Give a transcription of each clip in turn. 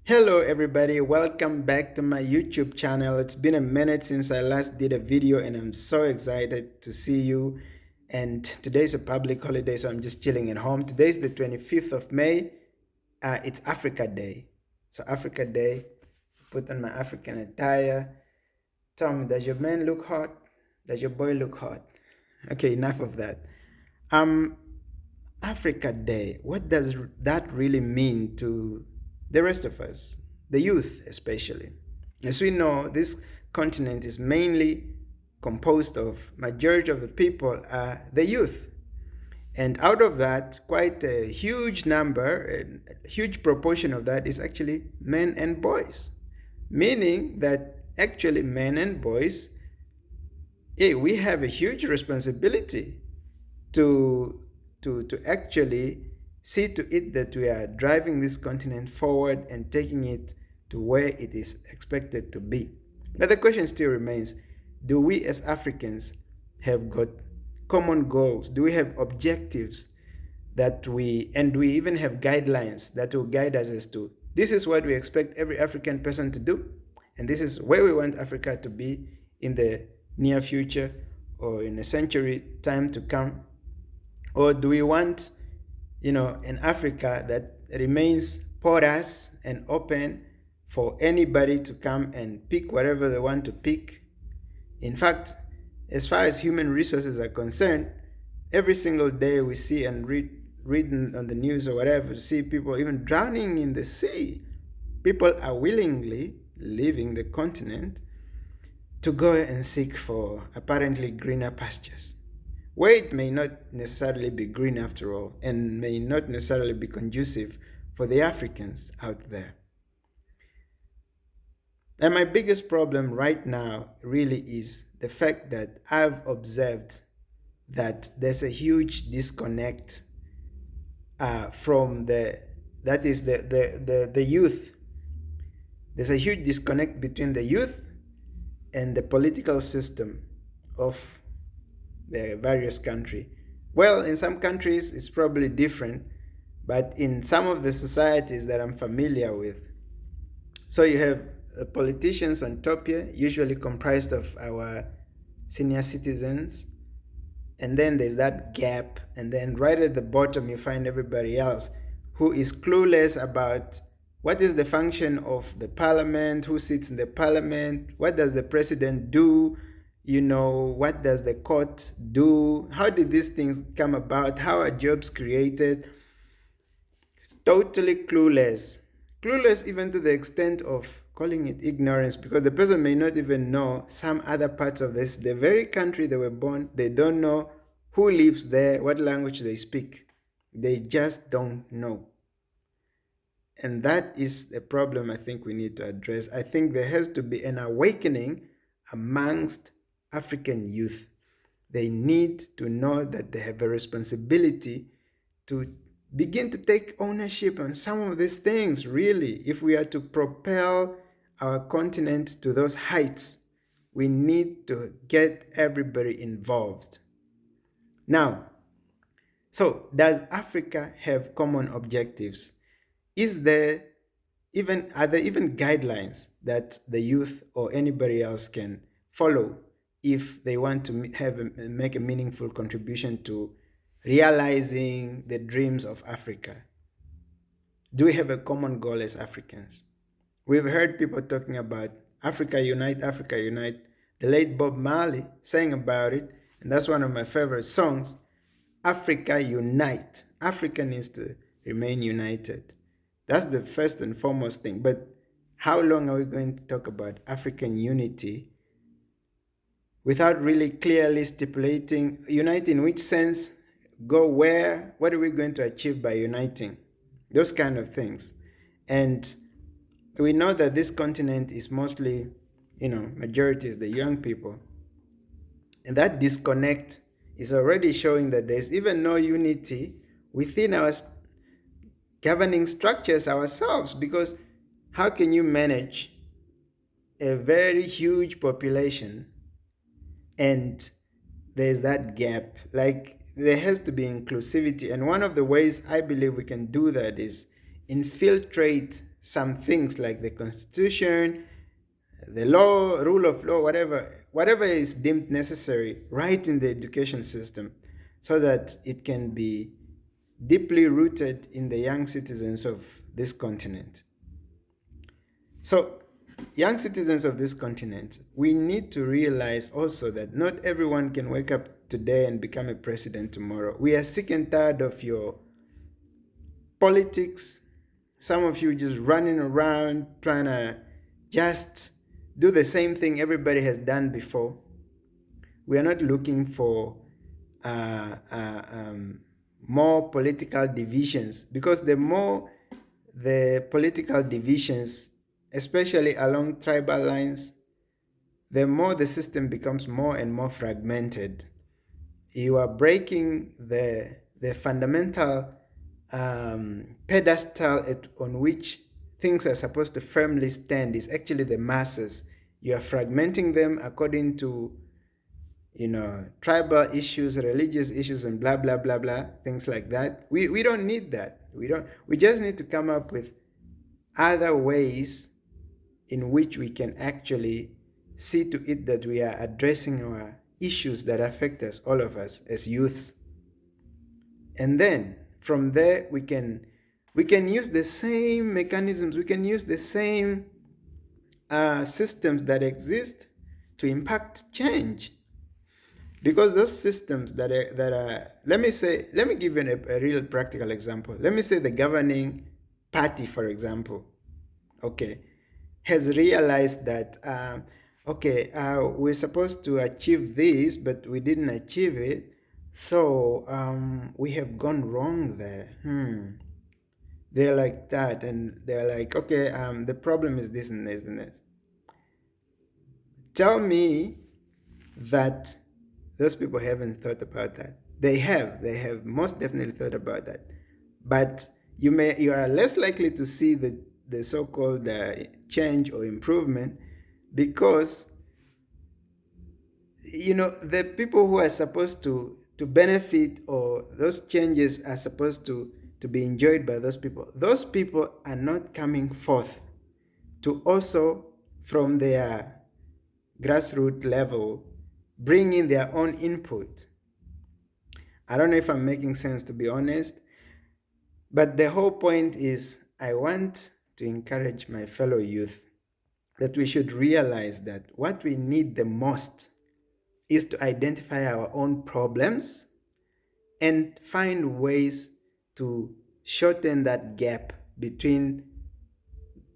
Hello everybody, welcome back to my YouTube channel. It's been a minute since I last did a video and I'm so excited to see you. And today's a public holiday, so I'm just chilling at home. Today's the 25th of May. It's Africa Day. So Africa Day, put on my African attire. Tom, does your man look hot? Does your boy look hot? Okay, enough of that. Um, Africa Day, what does that really mean to the rest of us, the youth especially? As we know, this continent is mainly composed of, majority of the people are the youth. And out of that, quite a huge number, a huge proportion of that is actually men and boys. Meaning that actually men and boys, we have a huge responsibility to actually see to it that we are driving this continent forward and taking it to where it is expected to be. But the question still remains, do we as Africans have got common goals? Do we have objectives do we even have guidelines that will guide us as to this is what we expect every African person to do, and this is where we want Africa to be in the near future or in a century time to come? Or do we want, an Africa that remains porous and open for anybody to come and pick whatever they want to pick? In fact, as far as human resources are concerned, every single day we see and reading on the news or whatever, see people even drowning in the sea. People are willingly leaving the continent to go and seek for apparently greener pastures, where it may not necessarily be green after all, and may not necessarily be conducive for the Africans out there. And my biggest problem right now really is the fact that I've observed that there's a huge disconnect from the youth. There's a huge disconnect between the youth and the political system of the various country. Well, in some countries it's probably different, but in some of the societies that I'm familiar with, so you have politicians on top here, usually comprised of our senior citizens, and then there's that gap, and then right at the bottom you find everybody else who is clueless about what is the function of the parliament, who sits in the parliament, what does the president do, what does the court do? How did these things come about? How are jobs created? Totally clueless. Clueless even to the extent of calling it ignorance, because the person may not even know some other parts of this. The very country they were born, they don't know who lives there, what language they speak. They just don't know. And that is a problem I think we need to address. I think there has to be an awakening amongst African youth. They need to know that they have a responsibility to begin to take ownership on some of these things, really. If we are to propel our continent to those heights, we need to get everybody involved. Now, so does Africa have common objectives? Are there even guidelines that the youth or anybody else can follow if they want to make a meaningful contribution to realizing the dreams of Africa? Do we have a common goal as Africans? We've heard people talking about Africa Unite, Africa Unite. The late Bob Marley sang about it, and that's one of my favorite songs. Africa Unite. Africa needs to remain united. That's the first and foremost thing. But how long are we going to talk about African unity without really clearly stipulating unite in which sense, go where, what are we going to achieve by uniting? Those kind of things. And we know that this continent is mostly, majority is the young people. And that disconnect is already showing that there's even no unity within our governing structures ourselves, because how can you manage a very huge population and there's that gap? Like, there has to be inclusivity, and one of the ways I believe we can do that is infiltrate some things like the constitution, the law, rule of law, whatever is deemed necessary, right in the education system, so that it can be deeply rooted in the young citizens of this continent. So, young citizens of this continent, we need to realize also that not everyone can wake up today and become a president tomorrow. We are sick and tired of your politics. Some of you just running around trying to just do the same thing everybody has done before. We are not looking for more political divisions, because the more the political divisions, especially along tribal lines, the more the system becomes more and more fragmented. You are breaking the fundamental pedestal on which things are supposed to firmly stand. Is actually the masses. You are fragmenting them according to, tribal issues, religious issues, and blah blah blah blah, things like that. We don't need that. We just need to come up with other ways in which we can actually see to it that we are addressing our issues that affect us, all of us as youths. And then from there we can use the same mechanisms, we can use the same systems that exist to impact change. Because those systems that are let me give you a real practical example. Let me say the governing party, for example, has realized that we're supposed to achieve this, but we didn't achieve it, so we have gone wrong there. They're like that, and they're like, the problem is this and this and this. Tell me that those people haven't thought about that. They have most definitely thought about that, but you are less likely to see the so-called change or improvement, because the people who are supposed to benefit, or those changes are supposed to be enjoyed by those people are not coming forth to also, from their grassroots level, bring in their own input. I don't know if I'm making sense, to be honest, but the whole point is I want to encourage my fellow youth that we should realize that what we need the most is to identify our own problems and find ways to shorten that gap between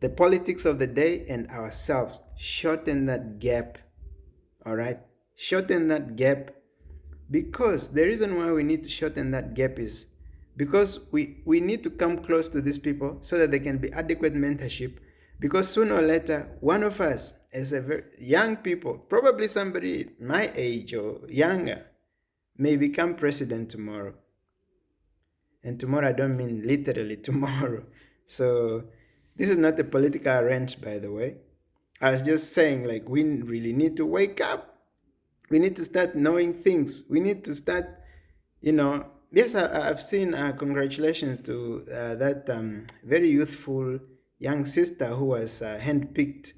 the politics of the day and ourselves. Shorten that gap, all right? Shorten that gap, because the reason why we need to shorten that gap is because we need to come close to these people so that there can be adequate mentorship, because sooner or later, one of us, as a very young people, probably somebody my age or younger, may become president tomorrow. And tomorrow, I don't mean literally tomorrow. So this is not a political rant, by the way. I was just saying, like, we really need to wake up. We need to start knowing things. We need to start, yes, I've seen congratulations to that very youthful young sister who was handpicked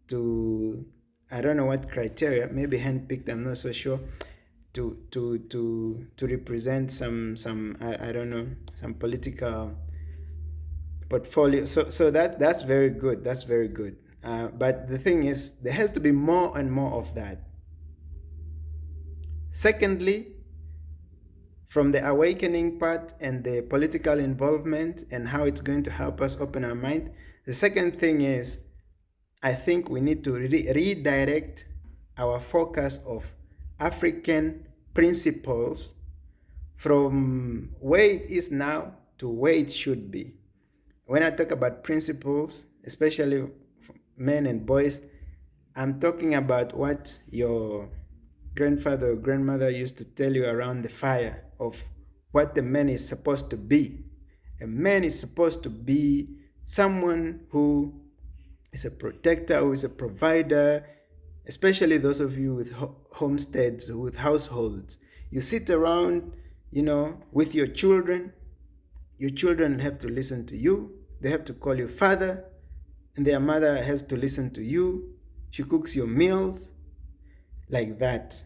to, I don't know what criteria, maybe handpicked, I'm not so sure, to represent some I don't know, some political portfolio. So that's very good. That's very good. But the thing is, there has to be more and more of that. Secondly, from the awakening part and the political involvement and how it's going to help us open our mind, the second thing is, I think we need to redirect our focus of African principles from where it is now to where it should be. When I talk about principles, especially for men and boys, I'm talking about what your grandfather or grandmother used to tell you around the fire of what the man is supposed to be. A man is supposed to be someone who is a protector, who is a provider, especially those of you with homesteads, with households. You sit around, with your children. Your children have to listen to you. they have to call you father, and their mother has to listen to you. She cooks your meals like that.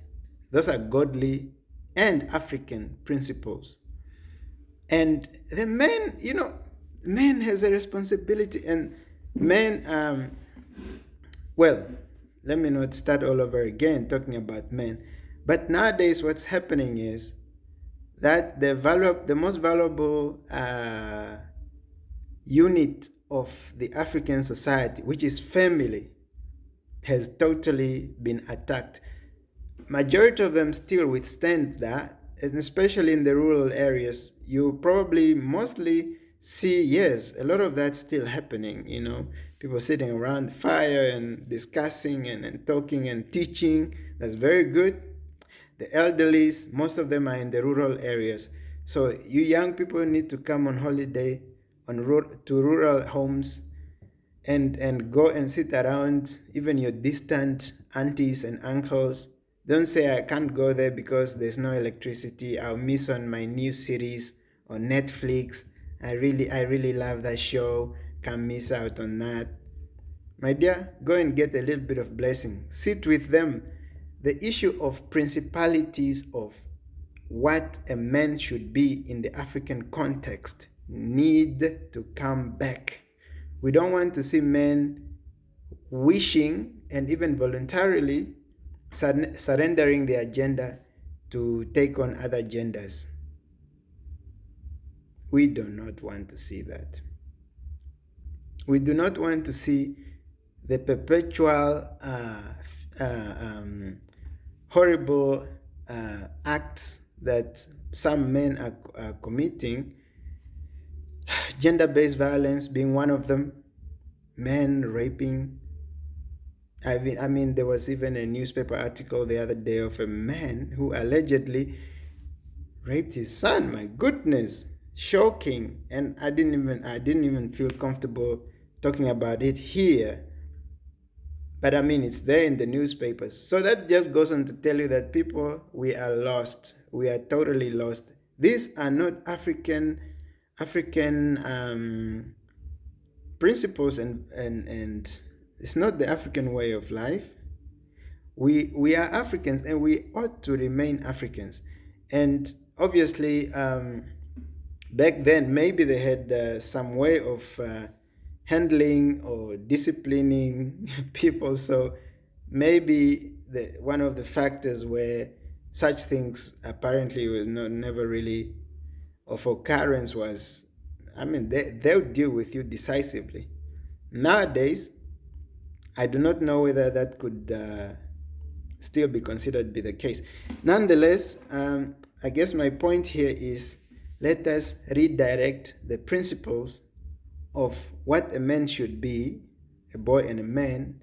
Those are godly and African principles. And the man, man has a responsibility, and men, well, let me not start all over again talking about men. But nowadays, what's happening is that the most valuable unit of the African society, which is family, has totally been attacked. Majority of them still withstand that, and especially in the rural areas, you probably mostly see, yes, a lot of that still happening, people sitting around the fire and discussing and talking and teaching. That's very good. The elderlies, most of them are in the rural areas. So you young people need to come on holiday to rural homes and go and sit around even your distant aunties and uncles. Don't say I can't go there because there's no electricity. I'll miss on my new series on Netflix. I really love that show. Can't miss out on that. My dear, go and get a little bit of blessing. Sit with them. The issue of principalities of what a man should be in the African context need to come back. We don't want to see men wishing and even voluntarily surrendering their agenda to take on other genders. We do not want to see that. We do not want to see the perpetual horrible acts that some men are committing, gender-based violence being one of them, men raping. I mean, there was even a newspaper article the other day of a man who allegedly raped his son. My goodness, shocking. And I didn't even feel comfortable talking about it here. But I mean, it's there in the newspapers. So that just goes on to tell you that people, we are lost. We are totally lost. These are not African principles, and it's not the African way of life. We are Africans, and we ought to remain Africans. And obviously, back then, maybe they had some way of handling or disciplining people. So maybe one of the factors where such things apparently was never really of occurrence was, they'll deal with you decisively. Nowadays, I do not know whether that could still be considered be the case. Nonetheless, I guess my point here is, let us redirect the principles of what a man should be, a boy and a man,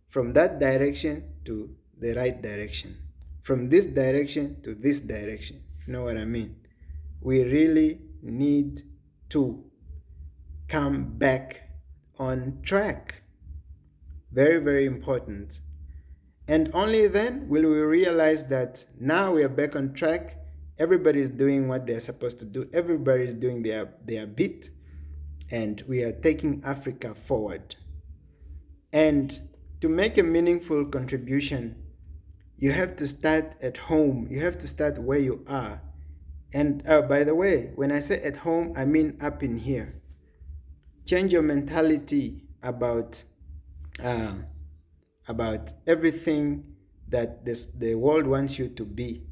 from that direction to the right direction, from this direction to this direction. You know what I mean? We really need to come back on track. Very, very important. And only then will we realize that now we are back on track. Everybody is doing what they're supposed to do. Everybody is doing their bit. And we are taking Africa forward. And to make a meaningful contribution, you have to start at home. You have to start where you are. And by the way, when I say at home, I mean up in here. Change your mentality about everything that the world wants you to be.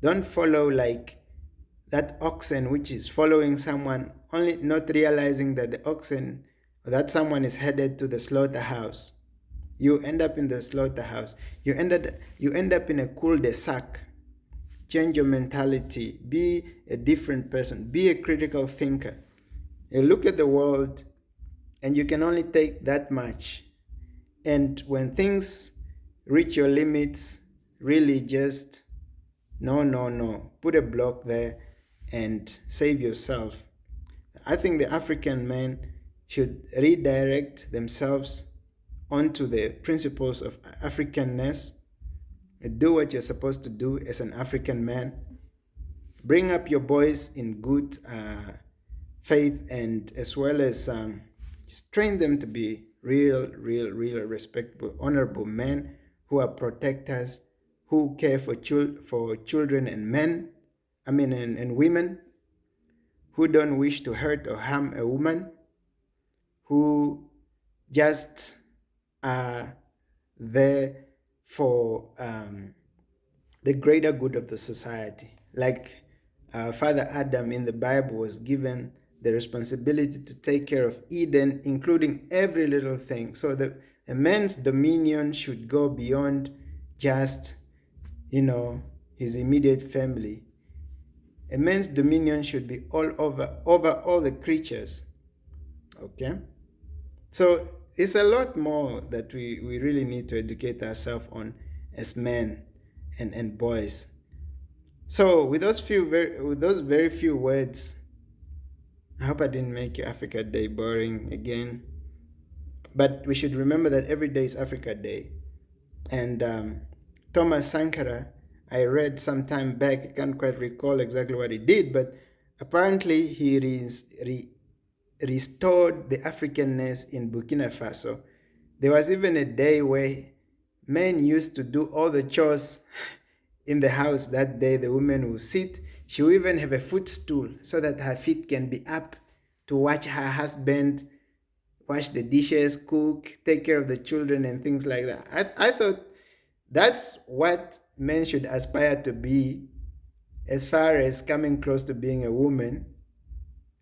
Don't follow like that oxen which is following someone, only not realizing that the oxen or that someone is headed to the slaughterhouse. You end up in the slaughterhouse. You end up in a cul-de-sac. Change your mentality. Be a different person. Be a critical thinker. You look at the world and you can only take that much. And when things reach your limits, really just no. Put a block there and save yourself. I think the African men should redirect themselves onto the principles of Africanness. Do what you're supposed to do as an African man. Bring up your boys in good faith, and as well as just train them to be real respectable, honorable men who are protectors, who care for children and men, and women, who don't wish to hurt or harm a woman, who just are there for the greater good of the society. Like Father Adam in the Bible was given the responsibility to take care of Eden, including every little thing. So a man's dominion should go beyond just, his immediate family. A man's dominion should be all over all the creatures. Okay? So it's a lot more that we really need to educate ourselves on as men and boys. So with those very few words, I hope I didn't make Africa Day boring again. But we should remember that every day is Africa Day. And Thomas Sankara, I read some time back, I can't quite recall exactly what he did, but apparently he restored the Africanness in Burkina Faso. There was even a day where men used to do all the chores in the house that day. The woman would sit. She would even have a footstool so that her feet can be up to watch her husband wash the dishes, cook, take care of the children and things like that. I thought that's what men should aspire to be as far as coming close to being a woman,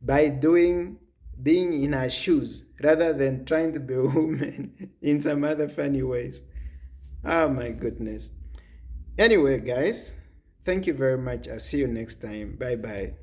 by being in her shoes rather than trying to be a woman in some other funny ways. Oh my goodness. Anyway, guys, thank you very much. I'll see you next time. Bye bye.